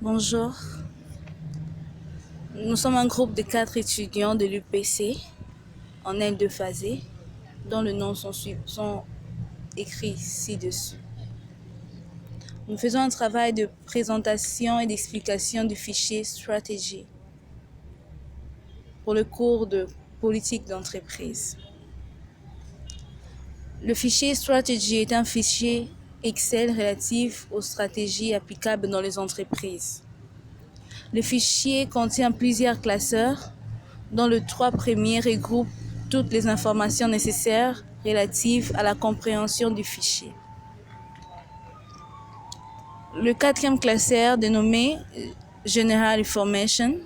Bonjour, nous sommes un groupe de 4 étudiants de l'UPC en L2 dont les noms sont écrits ci-dessus. Nous faisons un travail de présentation et d'explication du fichier stratégie pour le cours de politique d'entreprise. Le fichier stratégie est un fichier Excel relatif aux stratégies applicables dans les entreprises. Le fichier contient plusieurs classeurs dont les 3 premiers regroupent toutes les informations nécessaires relatives à la compréhension du fichier. Le 4e classeur, dénommé General Information,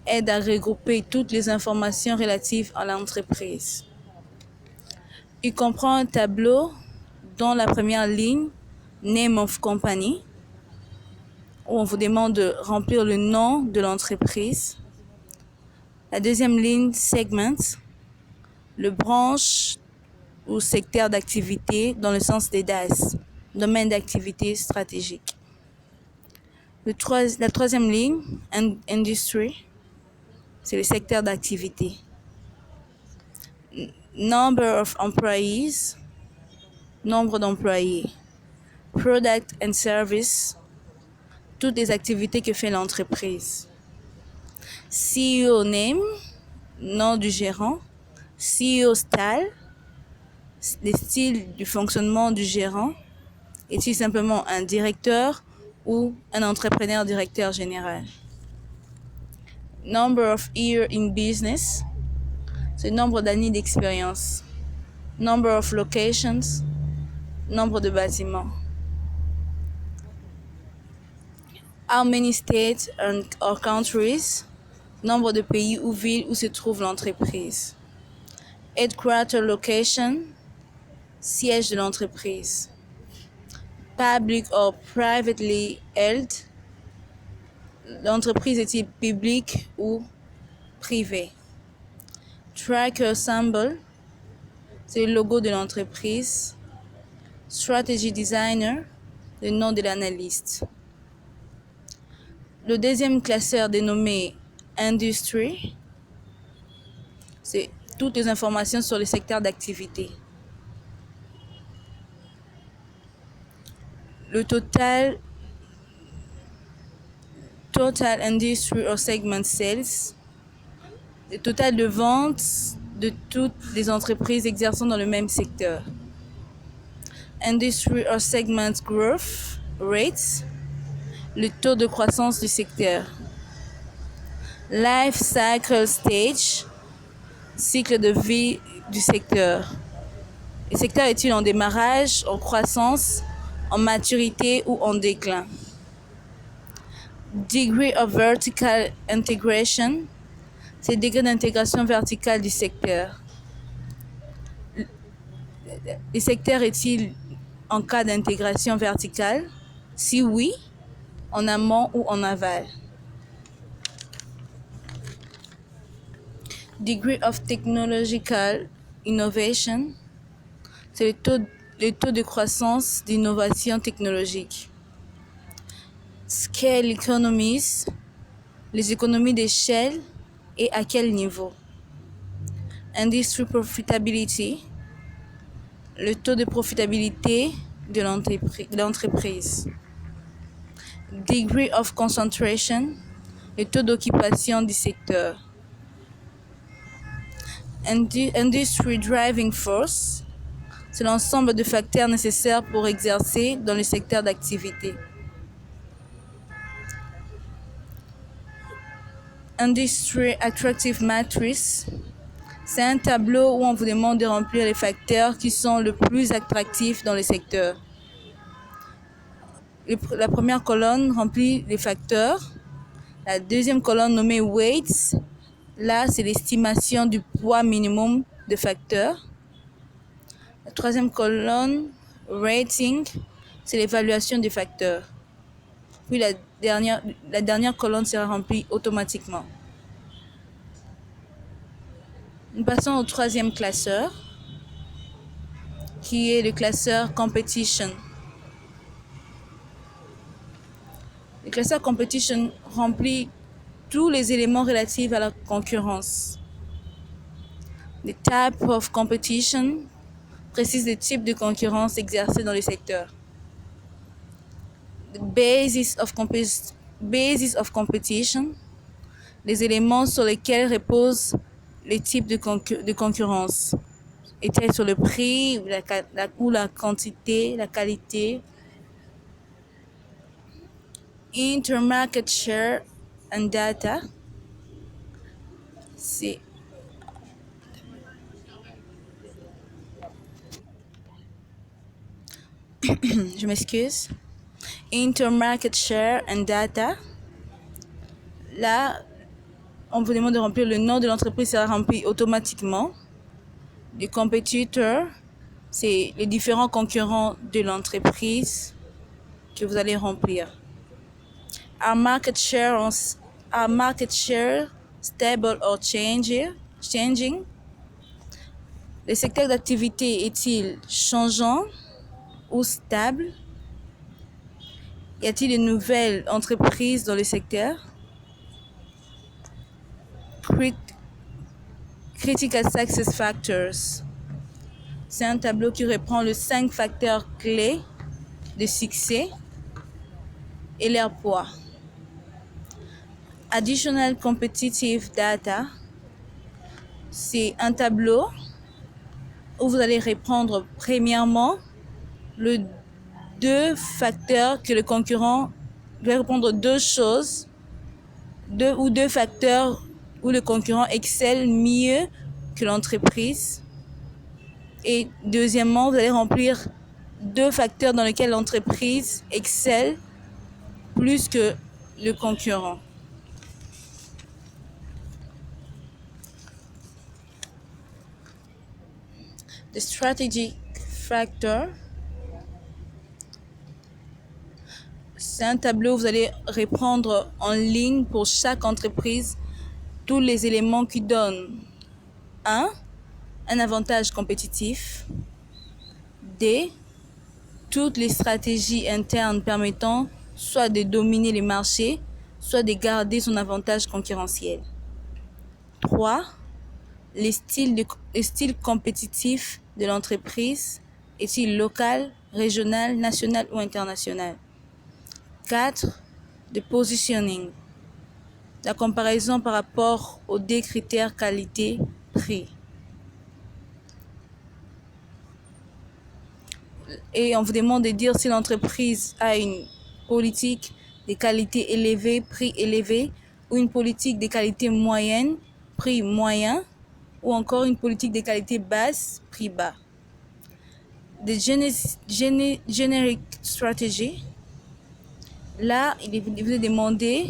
aide à regrouper toutes les informations relatives à l'entreprise. Il comprend un tableau dont la première ligne, Name of Company, où on vous demande de remplir le nom de l'entreprise. La deuxième ligne, Segment, le branche ou secteur d'activité dans le sens des DAS, domaine d'activité stratégique. La troisième ligne, Industry, c'est le secteur d'activité. Number of employees, nombre d'employés. Product and service, toutes les activités que fait l'entreprise. CEO name, nom du gérant. CEO style, le style du fonctionnement du gérant. Est-il simplement un directeur ou un entrepreneur directeur général? Number of years in business, c'est le nombre d'années d'expérience. Number of locations, nombre de bâtiments. How many states or countries, nombre de pays ou villes où se trouve l'entreprise. Headquarter location, siège de l'entreprise. Public or privately held, l'entreprise est-il publique ou privée. Tracker symbol, c'est le logo de l'entreprise. Strategy designer, le nom de l'analyste. Le deuxième classeur dénommé Industry, c'est toutes les informations sur le secteur d'activité. Le total industry or segment sales, le total de ventes de toutes les entreprises exerçant dans le même secteur. Industry or segment growth rates, le taux de croissance du secteur. Life cycle stage, cycle de vie du secteur. Le secteur est-il en démarrage, en croissance, en maturité ou en déclin? Degree of vertical integration, c'est le degré d'intégration verticale du secteur. Le secteur est-il en cas d'intégration verticale? Si oui, en amont ou en aval? Degree of technological innovation, c'est le taux de croissance d'innovation technologique. Scale economies, les économies d'échelle et à quel niveau? Industry profitability, le taux de profitabilité de l'entreprise. Degree of concentration, le taux d'occupation du secteur. Industry driving force, c'est l'ensemble de facteurs nécessaires pour exercer dans le secteur d'activité. Industry attractive matrix, c'est un tableau où on vous demande de remplir les facteurs qui sont le plus attractifs dans le secteur. La première colonne remplit les facteurs. La deuxième colonne nommée weights, là c'est l'estimation du poids minimum de facteurs. La troisième colonne, rating, c'est l'évaluation des facteurs. Puis la dernière colonne sera remplie automatiquement. Nous passons au troisième classeur, qui est le classeur competition. Le classeur competition remplit tous les éléments relatifs à la concurrence. The type of competition précise le type de concurrence exercée dans le secteur. The basis of competition, les éléments sur lesquels repose les types de concurrence, était sur le prix ou la quantité, la qualité. Intermarket share and data, c'est je m'excuse. Intermarket share and data. Là, on vous demande de remplir le nom de l'entreprise, sera rempli automatiquement. Le compétiteur, c'est les différents concurrents de l'entreprise que vous allez remplir. Our market share stable or changing? Le secteur d'activité est-il changeant ou stable? Y a-t-il de nouvelles entreprises dans le secteur? Critical Success Factors. C'est un tableau qui reprend les 5 facteurs clés de succès et leur poids. Additional Competitive Data. C'est un tableau où vous allez reprendre premièrement les 2 facteurs que le concurrent va répondre 2 choses, 2 facteurs où le concurrent excelle mieux que l'entreprise. Et deuxièmement, vous allez remplir 2 facteurs dans lesquels l'entreprise excelle plus que le concurrent. The strategic factor. C'est un tableau où vous allez reprendre en ligne pour chaque entreprise tous les éléments qui donnent 1. Un avantage compétitif. 2. Toutes les stratégies internes permettant soit de dominer les marchés, soit de garder son avantage concurrentiel. 3. Les styles compétitifs de l'entreprise, est-il local, régional, national ou international? 4. The positioning. La comparaison par rapport aux 2 critères qualité-prix. Et on vous demande de dire si l'entreprise a une politique de qualité élevée, prix élevé, ou une politique de qualité moyenne, prix moyen, ou encore une politique de qualité basse, prix bas. The generic strategy. Là, il vous est demandé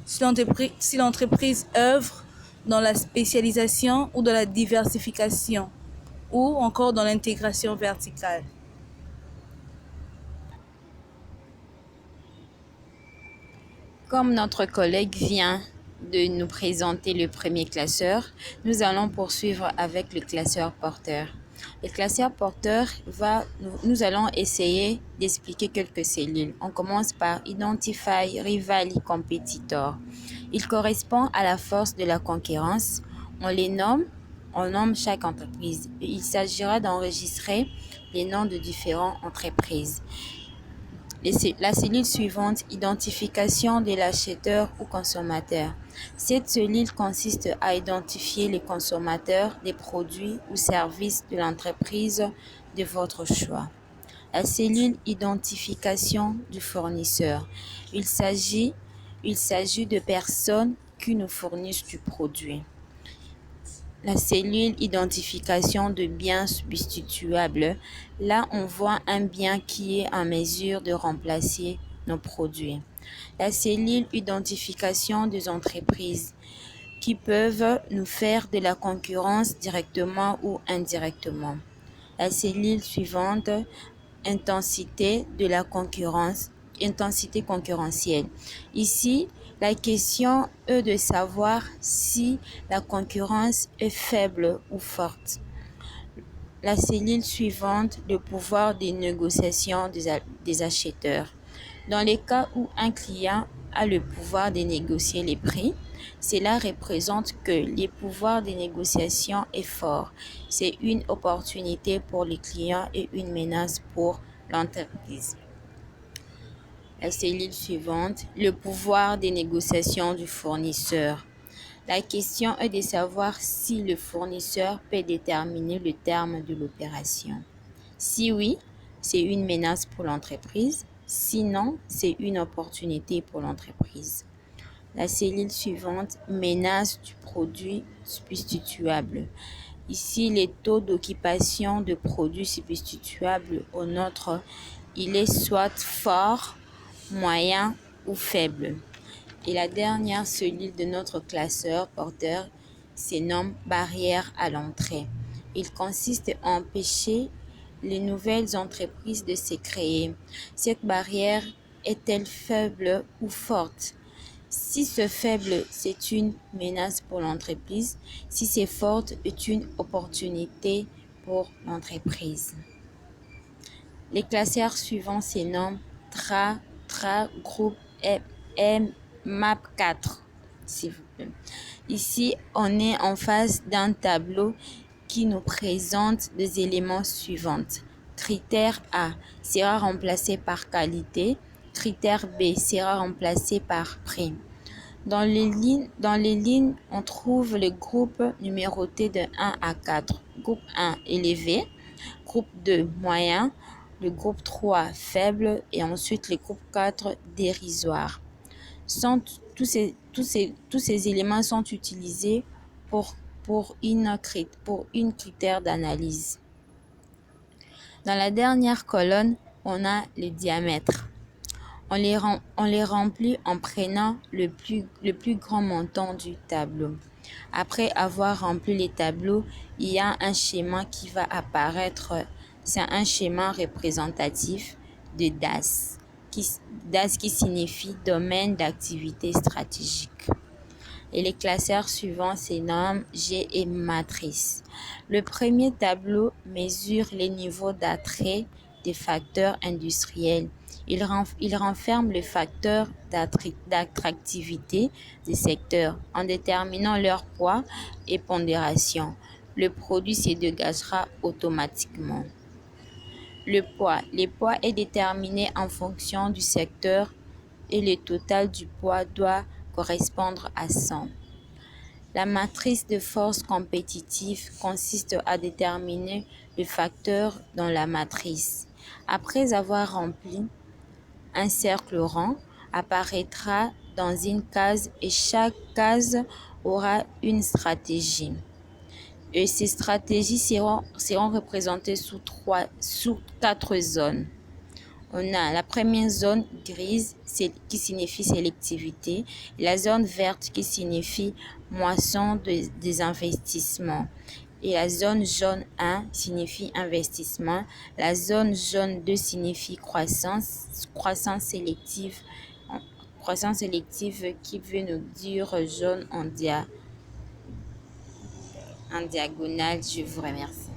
si l'entreprise œuvre dans la spécialisation ou dans la diversification, ou encore dans l'intégration verticale. Comme notre collègue vient de nous présenter le premier classeur, nous allons poursuivre avec le classeur porteur. Le classeur porteur nous allons essayer d'expliquer quelques cellules. On commence par Identify Rival Competitor. Il correspond à la force de la concurrence. On nomme chaque entreprise. Il s'agira d'enregistrer les noms de différentes entreprises. La cellule suivante, identification de l'acheteur ou consommateur. Cette cellule consiste à identifier les consommateurs des produits ou services de l'entreprise de votre choix. La cellule identification du fournisseur. Il s'agit de personnes qui nous fournissent du produit. La cellule identification de biens substituables. Là, on voit un bien qui est en mesure de remplacer nos produits. La cellule identification des entreprises qui peuvent nous faire de la concurrence directement ou indirectement. La cellule suivante, intensité de la concurrence, intensité concurrentielle. Ici, la question est de savoir si la concurrence est faible ou forte. La cellule suivante, le pouvoir des négociations des acheteurs. Dans les cas où un client a le pouvoir de négocier les prix, cela représente que le pouvoir de négociation est fort. C'est une opportunité pour les clients et une menace pour l'entreprise. La cellule suivante, le pouvoir de négociation du fournisseur. La question est de savoir si le fournisseur peut déterminer le terme de l'opération. Si oui, c'est une menace pour l'entreprise. Sinon, c'est une opportunité pour l'entreprise. La cellule suivante, menace du produit substituable. Ici, les taux d'occupation de produits substituables au nôtre, il est soit fort, moyen ou faible. Et la dernière cellule de notre classeur porteur se nomme barrière à l'entrée. Il consiste à empêcher les nouvelles entreprises de se créer. Cette barrière est-elle faible ou forte? Si c'est faible, c'est une menace pour l'entreprise. Si c'est forte, c'est une opportunité pour l'entreprise. Les classeurs suivants se nomment TRA, groupe M, MAP 4, s'il vous plaît. Ici, on est en face d'un tableau qui nous présente les éléments suivants. Critère A sera remplacé par qualité. Critère B sera remplacé par prix. Dans les lignes, on trouve les groupes numérotés de 1 à 4. Groupe 1 élevé, groupe 2 moyen, le groupe 3 faible et ensuite le groupe 4 dérisoire. Tous ces éléments sont utilisés pour une critère d'analyse. Dans la dernière colonne, on a le diamètre. On les remplit en prenant le plus grand montant du tableau. Après avoir rempli les tableaux, il y a un schéma qui va apparaître. C'est un schéma représentatif de DAS. DAS qui signifie domaine d'activité stratégique. Et les classeurs suivants se nomment G et matrice. Le premier tableau mesure les niveaux d'attrait des facteurs industriels. Il renferme les facteurs d'attractivité des secteurs en déterminant leur poids et pondération. Le produit se dégagera automatiquement. Le poids est déterminé en fonction du secteur et le total du poids doit correspondre à 100. La matrice de force compétitive consiste à déterminer le facteur dans la matrice. Après avoir rempli, un cercle rond apparaîtra dans une case et chaque case aura une stratégie. Et ces stratégies seront représentées sous 4 zones. On a la première zone grise qui signifie sélectivité, la zone verte qui signifie moisson des investissements et la zone jaune 1 signifie investissement, la zone jaune 2 signifie croissance sélective qui veut nous dire jaune en diagonale. Je vous remercie.